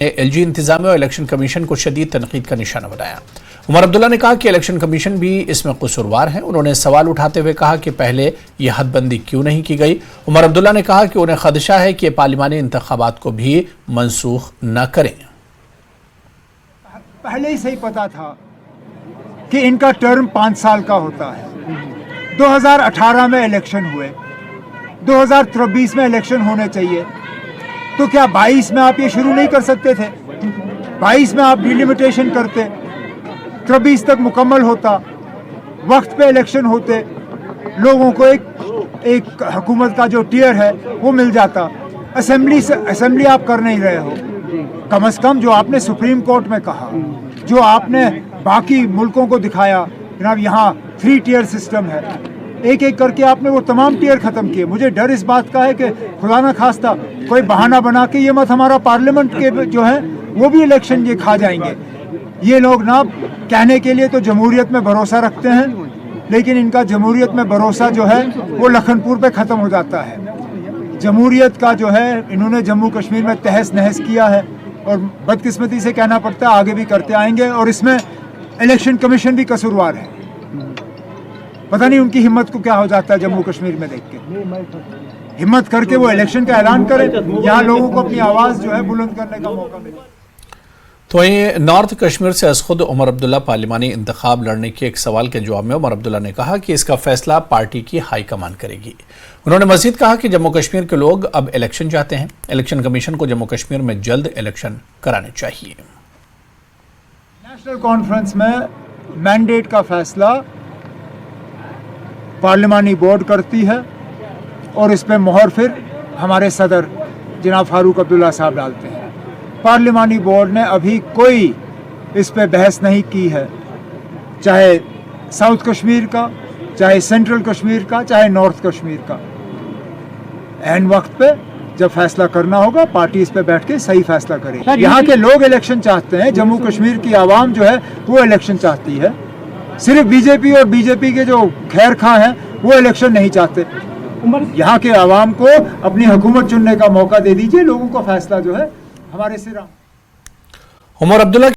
LG इंतजामिया और election commission को शदीद तनकीद का निशाना बनाया। उमर अब्दुल्ला ने कहा कि इलेक्शन कमीशन भी इसमें कसूरवार है। उन्होंने सवाल उठाते हुए कहा कि पहले यह हदबंदी क्यों नहीं की गई। उमर अब्दुल्ला ने कहा कि उन्हें खदशा है कि पार्लिमानी इंतखाबात को भी मनसूख न करें। पहले ही सही पता था कि इनका टर्म 5 साल का होता है। 2018 में इलेक्शन हुए, 2023 में इलेक्शन होने चाहिए, तो क्या 22 में आप ये शुरू नहीं कर सकते थे? 22 में आप डिलिमिटेशन करते, 23 तक मुकम्मल होता, वक्त पे इलेक्शन होते, लोगों को एक हुकूमत का जो टियर है वो मिल जाता। असेंबली आप कर नहीं रहे हो। कम से कम जो आपने सुप्रीम कोर्ट में कहा, जो आपने बाकी मुल्कों को दिखाया, जनाब यहाँ 3 टियर सिस्टम है, एक एक करके आपने वो तमाम टियर ख़त्म किए। मुझे डर इस बात का है कि खुदा न खास्ता कोई बहाना बना के ये मत हमारा पार्लियामेंट के जो है वो भी इलेक्शन ये खा जाएंगे। ये लोग ना कहने के लिए तो जमहूरियत में भरोसा रखते हैं, लेकिन इनका जमहूरियत में भरोसा जो है वो लखनपुर पे ख़त्म हो जाता है। जमहूरियत का जो है इन्होंने जम्मू कश्मीर में तहस नहस किया है और बदकिस्मती से कहना पड़ता है आगे भी करते आएंगे। और इसमें इलेक्शन कमीशन भी कसूरवार है। पता नहीं उनकी हिम्मत को क्या हो जाता है जम्मू कश्मीर में देख के। हिम्मत करके वो इलेक्शन का ऐलान करें, यहाँ लोगों को अपनी आवाज़ जो है बुलंद करने का मौका मिले। तो ये नॉर्थ कश्मीर से खुद उमर अब्दुल्ला पार्लिमानी इंतखाब लड़ने के एक सवाल के जवाब में उमर अब्दुल्ला ने कहा कि इसका फैसला पार्टी की हाईकमान करेगी। उन्होंने मजीद कहा कि जम्मू कश्मीर के लोग अब इलेक्शन चाहते हैं। इलेक्शन कमीशन को जम्मू कश्मीर में जल्द इलेक्शन कराने चाहिए। नेशनल कॉन्फ्रेंस में मैंडेट का फैसला पार्लिमानी बोर्ड करती है और इस पर मोहर फिर हमारे सदर जनाब फारूक अब्दुल्ला साहब डालते हैं। पार्लिमानी बोर्ड ने अभी कोई इस पे बहस नहीं की है, चाहे साउथ कश्मीर का, चाहे सेंट्रल कश्मीर का, चाहे नॉर्थ कश्मीर का। एन वक्त पे जब फैसला करना होगा पार्टी इस पे बैठ के सही फैसला करे। यहाँ के लोग इलेक्शन चाहते हैं, जम्मू कश्मीर की आवाम जो है वो इलेक्शन चाहती है। सिर्फ बीजेपी और बीजेपी के जो खैर खां हैं वो इलेक्शन नहीं चाहते। यहाँ के आवाम को अपनी हुकूमत चुनने का मौका दे दीजिए। लोगों का फैसला जो है हमारे सिर। उमर अब्दुल्ला